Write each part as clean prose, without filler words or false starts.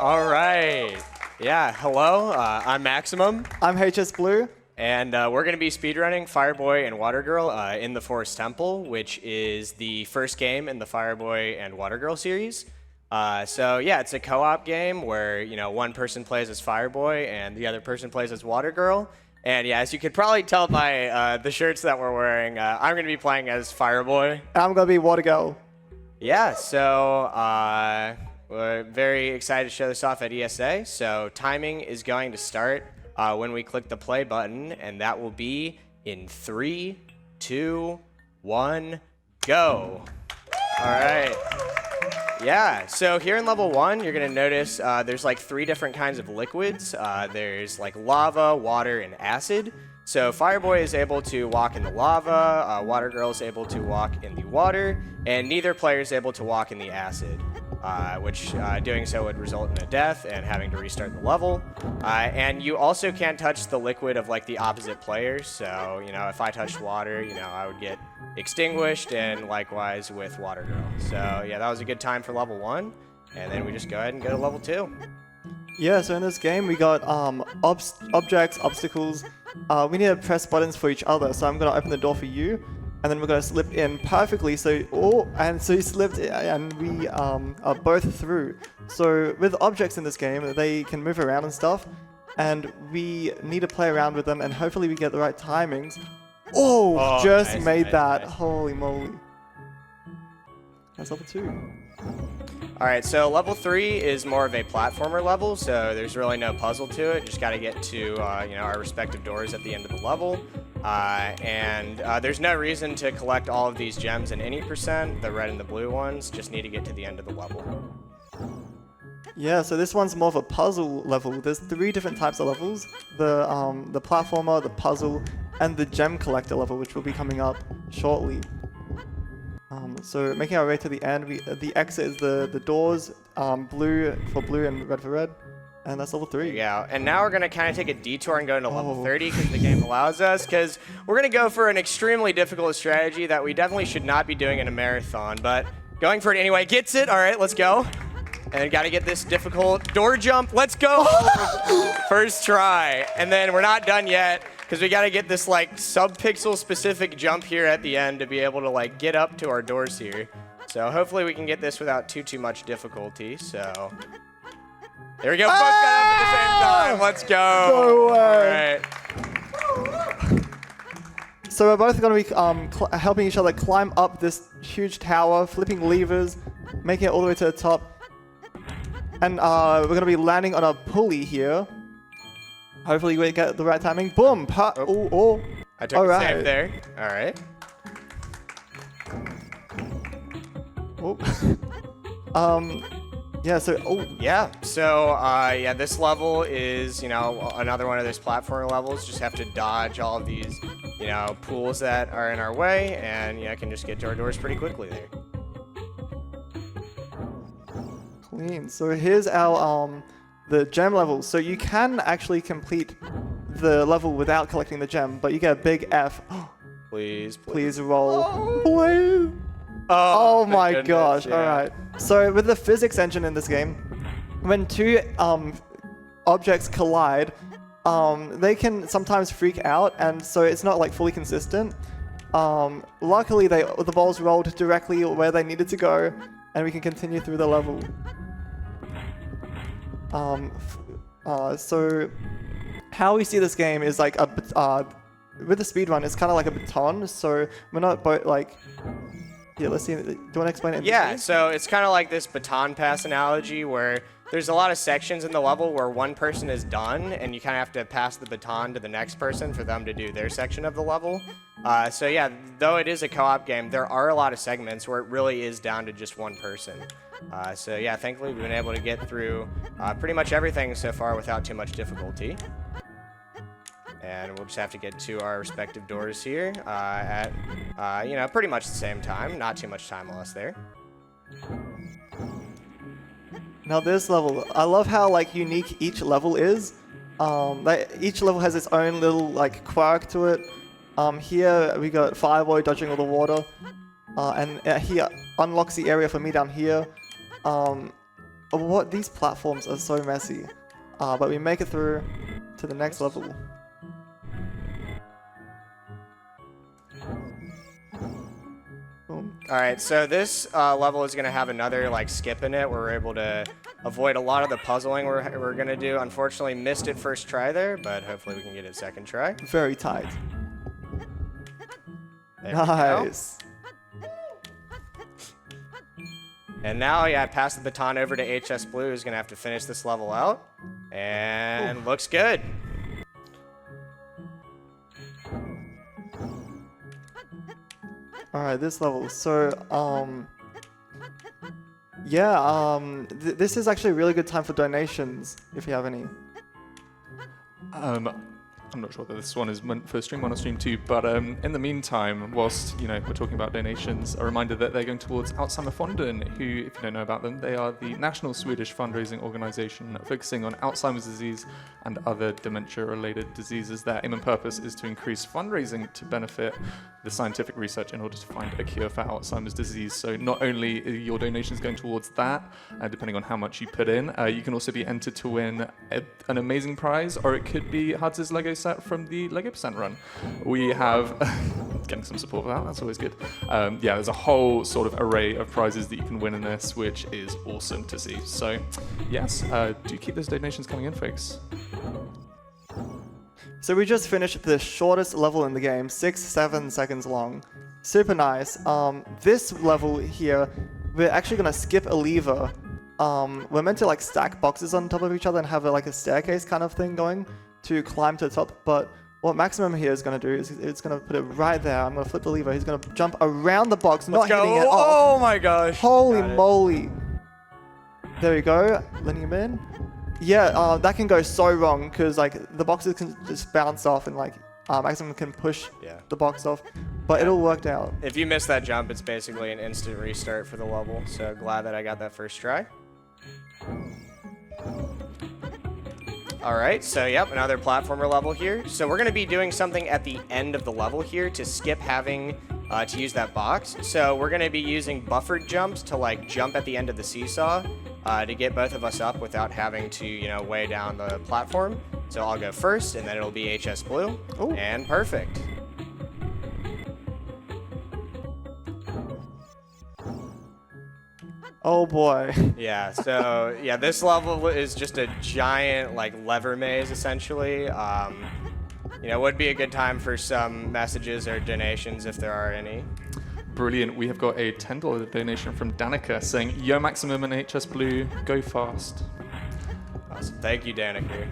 All right. Yeah, hello. I'm Maximum. I'm HS Blue. And we're going to be speedrunning Fireboy and Watergirl in the Forest Temple, which is the first game in the Fireboy and Watergirl series. So yeah, it's a co-op game where, you know, one person plays as Fireboy and the other person plays as Watergirl. And yeah, as you could probably tell by the shirts that we're wearing, I'm going to be playing as Fireboy. I'm going to be Watergirl. Yeah, so we're very excited to show this off at ESA. So timing is going to start when we click the play button, and that will be in 3, 2, 1, go. All right. Yeah, so here in level 1, you're going to notice there's like 3 different kinds of liquids. There's like lava, water, and acid. So Fireboy is able to walk in the lava, Watergirl is able to walk in the water, and neither player is able to walk in the acid, which doing so would result in a death and having to restart the level. And you also can't touch the liquid of like the opposite player. So, you know, if I touched water, you know, I would get extinguished, and likewise with Watergirl. So yeah, that was a good time for level 1. And then we just go ahead and go to level 2. Yeah, so in this game we got objects, obstacles. We need to press buttons for each other. So I'm going to open the door for you, and then we're going to slip in perfectly. So you slipped in, and we are both through. So with objects in this game, they can move around and stuff, and we need to play around with them, and hopefully we get the right timings. Oh, just nice, made nice, that. nice. Holy moly. That's level 2. All right, so level 3 is more of a platformer level, so there's really no puzzle to it. Just got to get to you know, our respective doors at the end of the level. And there's no reason to collect all of these gems in any percent. The red and the blue ones just need to get to the end of the level. Yeah, so this one's more of a puzzle level. There's 3 different types of levels. The platformer, the puzzle, and the gem collector level, which will be coming up shortly. So making our way to the end, the exit is the doors, blue for blue and red for red, and that's level 3. Yeah, and now we're going to kind of take a detour and go into level 30 because the game allows us, because we're going to go for an extremely difficult strategy that we definitely should not be doing in a marathon, but going for it anyway. Gets it. All right, let's go. And got to get this difficult door jump. Let's go. First try. And then we're not done yet, because we got to get this like sub-pixel specific jump here at the end to be able to like get up to our doors here. So hopefully we can get this without too much difficulty. So there we go. Both got up at the same time. Let's go. No way. All right. So we're both going to be helping each other climb up this huge tower, flipping levers, making it all the way to the top. And we're going to be landing on a pulley here. Hopefully we get the right timing. Boom! I took a save there. All right. Yeah, so, Yeah, so, yeah, this level is, you know, another one of those platformer levels. Just have to dodge all of these, you know, pools that are in our way, and, you know, can just get to our doors pretty quickly there. clean. So here's our, the gem level. So you can actually complete the level without collecting the gem, but you get a big F. Please. Please roll. Please. Oh my goodness, gosh. yeah. All right. So with the physics engine in this game, when 2 objects collide, they can sometimes freak out, and so it's not like fully consistent. Luckily, the balls rolled directly where they needed to go, and we can continue through the level. So how we see this game is like with the speedrun, it's kind of like a baton. So we're not both like. Yeah, let's see. Do you want to explain it? Yeah, so it's kind of like this baton pass analogy where there's a lot of sections in the level where one person is done, and you kind of have to pass the baton to the next person for them to do their section of the level. So yeah, though it is a co-op game, there are a lot of segments where it really is down to just one person. So yeah, thankfully we've been able to get through pretty much everything so far without too much difficulty. And we'll just have to get to our respective doors here at, you know, pretty much the same time. Not too much time lost there. Now this level, I love how like unique each level is. Like each level has its own little like quirk to it. Here we got Fireboy dodging all the water, and he unlocks the area for me down here. what these platforms are so messy. But we make it through to the next level. Boom. All right, so this level is going to have another like skip in it where we're able to avoid a lot of the puzzling we're going to do. Unfortunately, missed it first try there, but hopefully we can get it second try. Very tight. There Nice. And now, yeah, I pass the baton over to HS Blue, who's going to have to finish this level out. And looks good. Alright, this level. So, yeah, this is actually a really good time for donations, if you have any. I'm not sure that this one is meant for Stream 1 or Stream 2, but in the meantime, whilst we're talking about donations, a reminder that they're going towards Alzheimerfonden, who, if you don't know about them, they are the national Swedish fundraising organisation focusing on Alzheimer's disease and other dementia-related diseases. Their aim and purpose is to increase fundraising to benefit the scientific research in order to find a cure for Alzheimer's disease. So not only are your donations going towards that, depending on how much you put in, you can also be entered to win an amazing prize, or it could be Hudz's Lego set from the Lego Percent run. We have getting some support for that, that's always good. Yeah, there's a whole sort of array of prizes that you can win in this, which is awesome to see. So yes, do keep those donations coming in, folks. So we just finished the shortest level in the game, 6-7 seconds long. Super nice. This level here, we're actually gonna skip a lever. We're meant to like stack boxes on top of each other and have like a staircase kind of thing going to climb to the top. But what Maximum here is gonna do is it's gonna put it right there. I'm gonna flip the lever. He's gonna jump around the box, not hitting it off. Oh my gosh. Holy moly. There we go, letting him in. Yeah, that can go so wrong because like the boxes can just bounce off and like Maximum can push the box off, but it all worked out. If you miss that jump, it's basically an instant restart for the level. So glad that I got that first try. All right, so yep, another platformer level here. So we're gonna be doing something at the end of the level here to skip having to use that box. So we're gonna be using buffered jumps to like jump at the end of the seesaw to get both of us up without having to, weigh down the platform. So I'll go first, and then it'll be HS Blue. Ooh. And perfect. Oh boy. Yeah, so yeah, this level is just a giant like lever maze essentially. Would be a good time for some messages or donations if there are any. Brilliant. We have got a $10 donation from Danica saying, "Yo, Maximum and HS Blue, go fast." Awesome. Thank you, Danica.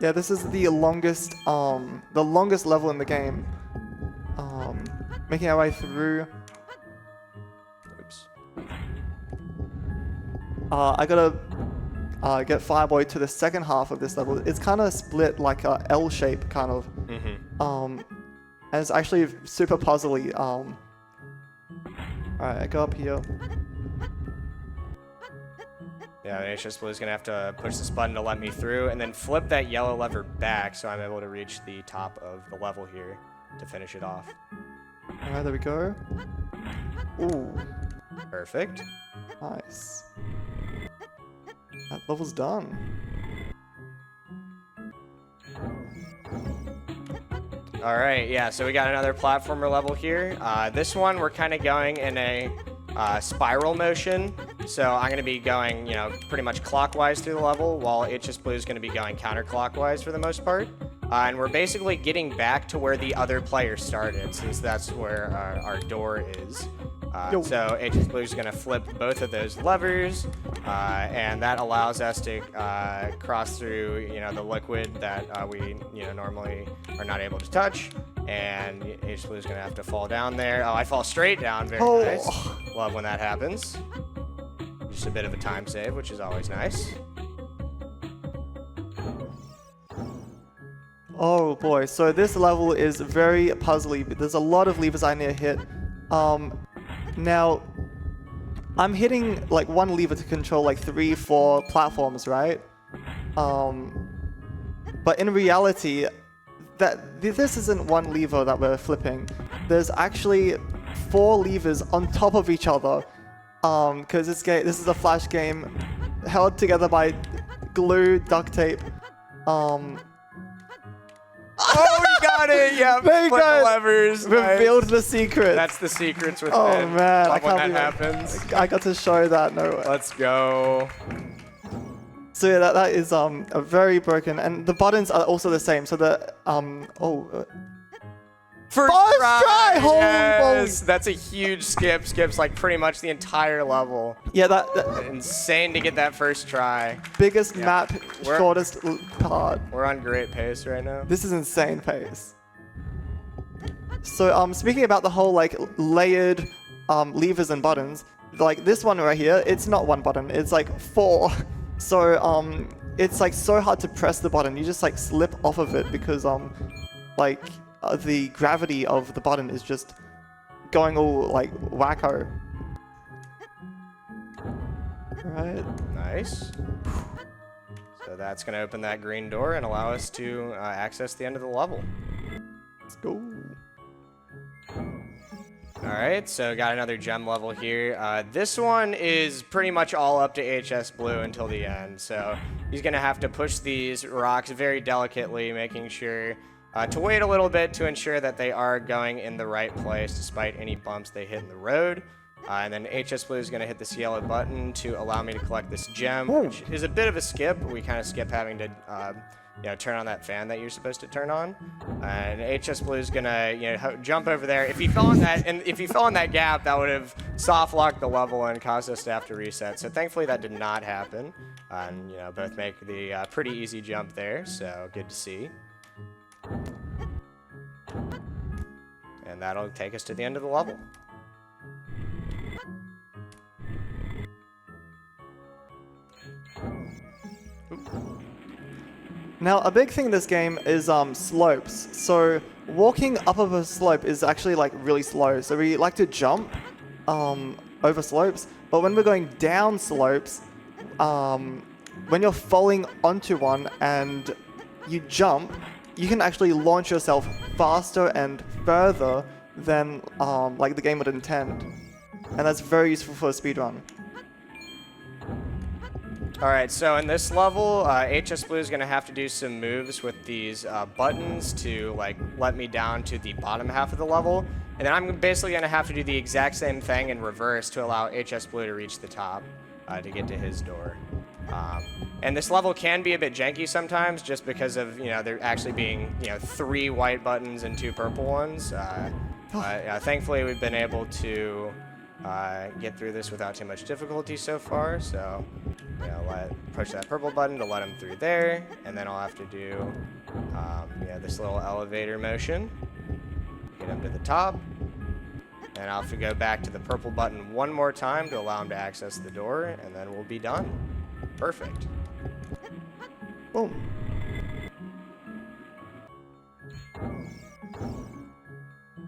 Yeah, this is the longest level in the game. Making our way through. Oops. I gotta get Fireboy to the second half of this level. It's kind of split like a L shape kind of. And it's actually super puzzly. Alright, I go up here. Yeah, HS Blue is gonna have to push this button to let me through, and then flip that yellow lever back so I'm able to reach the top of the level here to finish it off. Alright, there we go. Ooh, Perfect. nice. That level's done. All right, yeah, so we got another platformer level here. This one, we're kind of going in a spiral motion. So I'm going to be going, pretty much clockwise through the level, while HS Blue is going to be going counterclockwise for the most part. And we're basically getting back to where the other player started, since that's where our door is. So HS Blue is going to flip both of those levers, and that allows us to cross through, the liquid that we, normally are not able to touch. And HS Blue is going to have to fall down there. Oh, I fall straight down. Very nice. Love when that happens. Just a bit of a time save, which is always nice. Oh boy, so this level is very puzzly. There's a lot of levers I need to hit. Now, I'm hitting like one lever to control like 3-4 platforms, right? But in reality, this isn't one lever that we're flipping. There's actually 4 levers on top of each other, Because this is a flash game held together by glue, duct tape. Oh, we got it! Yeah, There you flip the go. levers. Revealed Nice. the secret. That's the secrets with Oh Ben. man, I Love when can't that believe happens. I got to show that. No way. Let's go. So yeah, that is a very broken, and the buttons are also the same. So the First try! Holy yes, moly. that's a huge skip. Skips like pretty much the entire level. yeah, that Insane to get that first try. biggest map, We're- shortest part. We're on great pace right now. This is insane pace. So speaking about the whole like layered levers and buttons, like this one right here, it's not one button, it's like 4. So it's like so hard to press the button. You just like slip off of it because the gravity of the button is just going all like wacko. Right. Nice. So that's going to open that green door and allow us to access the end of the level. Let's go. All right, so got another gem level here. This one is pretty much all up to HS Blue until the end. So he's going to have to push these rocks very delicately, making sure to wait a little bit to ensure that they are going in the right place despite any bumps they hit in the road. And then HS Blue is going to hit this yellow button to allow me to collect this gem, which is a bit of a skip. We kind of skip having to turn on that fan that you're supposed to turn on. And HS Blue is going to jump over there. If he fell in that gap, that would have soft locked the level and caused us to have to reset. So thankfully that did not happen. And both make the pretty easy jump there. So good to see. And that'll take us to the end of the level. Now, a big thing in this game is slopes. So walking up of a slope is actually like really slow. So we like to jump over slopes, but when we're going down slopes, when you're falling onto one and you jump, you can actually launch yourself faster and further than like the game would intend. And that's very useful for a speedrun. All right, so in this level, HS Blue is going to have to do some moves with these buttons to let me down to the bottom half of the level. And then I'm basically going to have to do the exact same thing in reverse to allow HS Blue to reach the top to get to his door. And this level can be a bit janky sometimes just because of, there actually being, 3 white buttons and 2 purple ones. Thankfully, we've been able to get through this without too much difficulty so far. So, push that purple button to let him through there. And then I'll have to do, this little elevator motion. Get him to the top. And I'll have to go back to the purple button one more time to allow him to access the door. And then we'll be done. Perfect. Boom.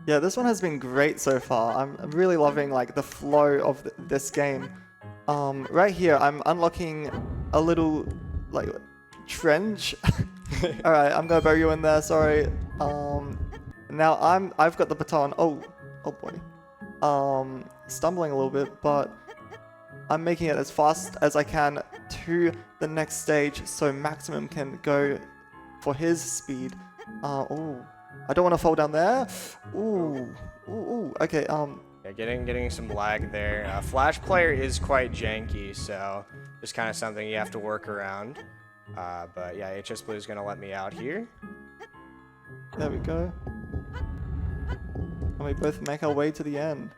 Yeah, this one has been great so far. I'm really loving the flow of this game. Right here, I'm unlocking a little trench. All right, I'm gonna bury you in there. Sorry. Now I've got the baton. Oh boy. Stumbling a little bit, but I'm making it as fast as I can to the next stage so Maximum can go for his speed. Oh, I don't want to fall down there. Ooh. Okay. Yeah, getting some lag there. Flash player is quite janky, so just kind of something you have to work around. But yeah, HS Blue is gonna let me out here. There we go. And we both make our way to the end.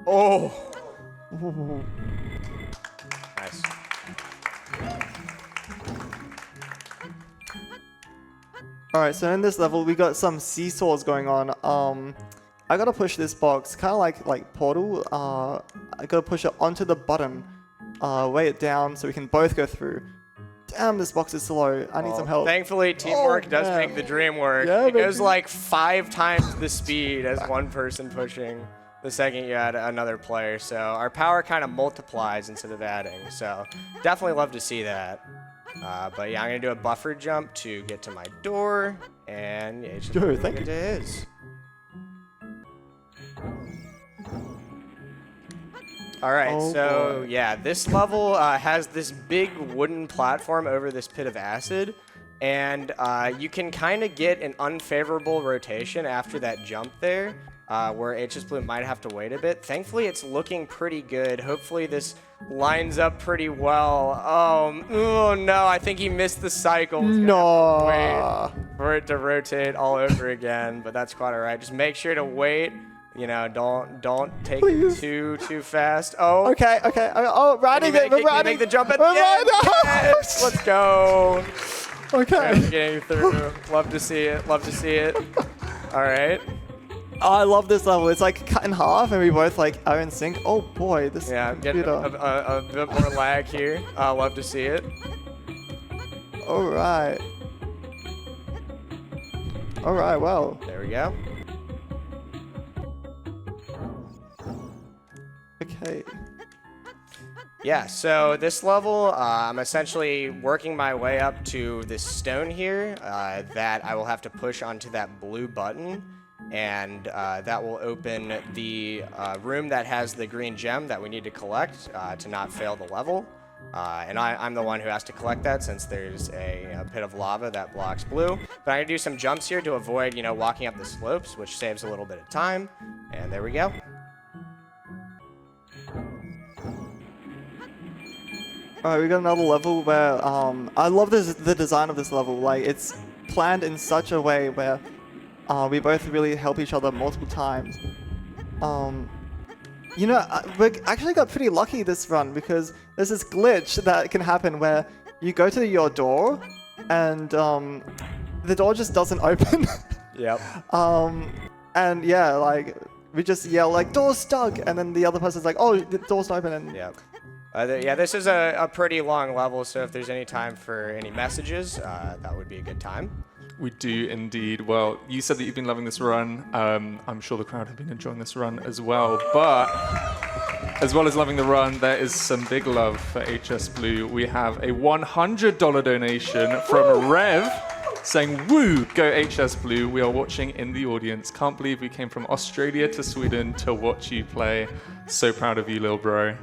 Oh, Ooh. nice. Alright, so in this level we got some seesaws going on. I gotta push this box, kinda like Portal. I gotta push it onto the button, weigh it down so we can both go through. Damn, this box is slow. I need some help. Thankfully, teamwork does man. make the dream work. Yeah, it goes baby. 5 times the speed as one person pushing the second you add another player. So our power kind of multiplies instead of adding. So definitely love to see that. But yeah, I'm gonna do a buffer jump to get to my door, and yeah, Joe, thank get you. to his. All right, Oh, so boy. yeah, this level has this big wooden platform over this pit of acid, and you can kind of get an unfavorable rotation after that jump there, where HS Blue might have to wait a bit. Thankfully, it's looking pretty good. Hopefully, this lines up pretty well. Oh no, I think he missed the cycle. He's gonna have to wait for it to rotate all over again, but that's quite all right. Just make sure to wait. You know, don't take Please. it too fast. Oh. Okay. Oh, riding it. We're Can you riding. make the jump at We're the end? riding. Yes, let's go. Okay. We're getting through. Love to see it. Love to see it. All right. Oh, I love this level. It's like cut in half, and we both like are in sync. Oh boy, this Yeah, I'm getting computer. a bit more lag here. Love to see it. All right. Well. There we go. Okay. Yeah, so this level, I'm essentially working my way up to this stone here that I will have to push onto that blue button, and that will open the room that has the green gem that we need to collect to not fail the level. And I'm the one who has to collect that since there's a pit of lava that blocks blue. But I'm going to do some jumps here to avoid, walking up the slopes, which saves a little bit of time. And there we go. Alright, we got another level where I love the design of this level. Like it's planned in such a way where we both really help each other multiple times. We actually got pretty lucky this run because there's this glitch that can happen where you go to your door and the door just doesn't open. Yep. And yeah, like we just yell like door's stuck, and then the other person's like, oh, the door's open, and Yep. Yeah, this is a pretty long level, so if there's any time for any messages, that would be a good time. We do indeed. Well, you said that you've been loving this run. I'm sure the crowd have been enjoying this run as well. But as well as loving the run, there is some big love for HS Blue. We have a $100 donation from Rev saying, woo, go HS Blue. We are watching in the audience. Can't believe we came from Australia to Sweden to watch you play. So proud of you, little bro.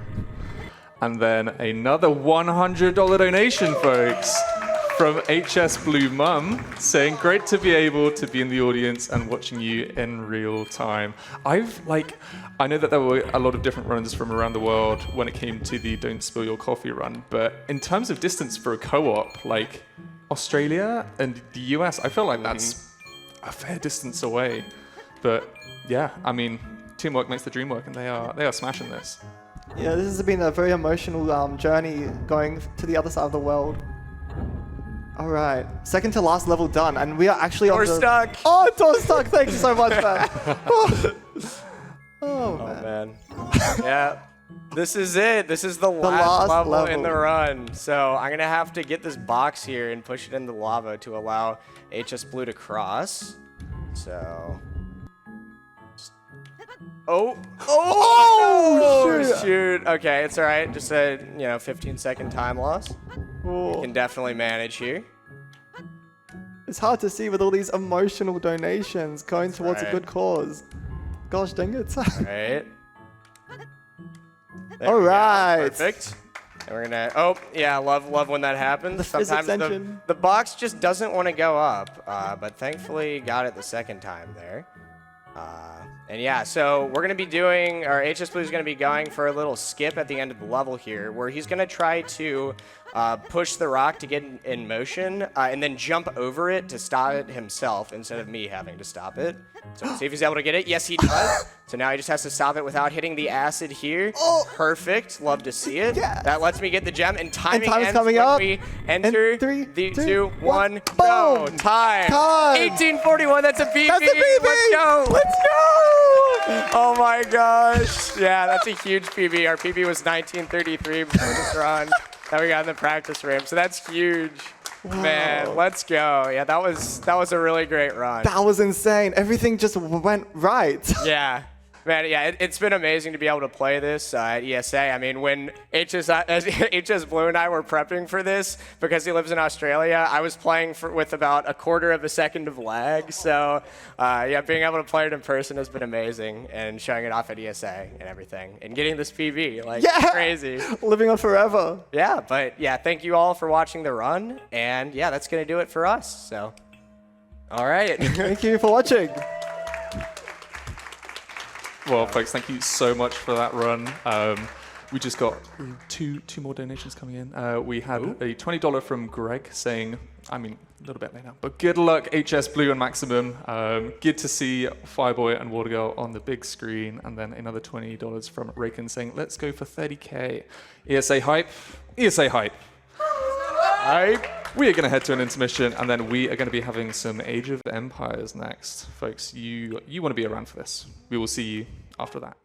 And then another $100 donation, folks, from HS Blue Mum, saying, great to be able to be in the audience and watching you in real time. I know that there were a lot of different runs from around the world when it came to the Don't Spill Your Coffee run, but in terms of distance for a co-op, like Australia and the US, I feel like that's a fair distance away. But yeah, I mean, teamwork makes the dream work, and they are smashing this. yeah, this has been a very emotional journey going to the other side of the world. All right, second to last level done, and we are actually on Door the... stuck. Oh, door stuck! Thank you so much, man. Oh man. Man. Yeah. This is it. This is the last last level in level. the run. So I'm going to have to get this box here and push it in the lava to allow HS Blue to cross. So... Oh, shoot. Okay, it's all right. Just a 15-second time loss. Oh. Can definitely manage here. It's hard to see with all these emotional donations going towards a right. good cause. Gosh dang it. Right. There All we go. right. Perfect. And we're gonna. Oh, yeah. Love when that happens. The physics Sometimes engine. the box just doesn't want to go up, but thankfully got it the second time there. And yeah, so we're gonna be doing, or HS Blue is gonna be going for a little skip at the end of the level here, where he's gonna try to push the rock to get in motion, and then jump over it to stop it himself instead of me having to stop it. So see if he's able to get it. Yes, he does. So now he just has to stop it without hitting the acid here. Oh. Perfect. Love to see it. Yes. That lets me get the gem, and timing time's ends coming when up. we enter And 3, 2, 2, 1, 1, go. boom. Time. Time. 1841. That's a PB. That's a PB. Let's go. Let's go. Oh my gosh. Yeah, that's a huge PB. Our PB was 1933 before this run that we got in the practice room. So that's huge. Wow. Man, let's go. Yeah, that was a really great run. That was insane. Everything just went right. Yeah. Man, yeah, it's been amazing to be able to play this at ESA. I mean, when HS Blue and I were prepping for this, because he lives in Australia, I was playing with about a quarter of a second of lag. So, yeah, being able to play it in person has been amazing, and showing it off at ESA and everything, and getting this PB, like, crazy. Living on forever. Yeah, but yeah, thank you all for watching the run, and yeah, that's gonna do it for us. So, all right. Thank you for watching. Well, folks, thank you so much for that run. We just got two more donations coming in. We had a $20 from Greg saying, I mean, a little bit late now, but good luck, HS Blue and Maximum. Good to see Fireboy and Watergirl on the big screen. And then another $20 from Raken saying, let's go for 30K. ESA hype. ESA hype. Hype. We are going to head to an intermission, and then we are going to be having some Age of Empires next. Folks, you want to be around for this. We will see you after that.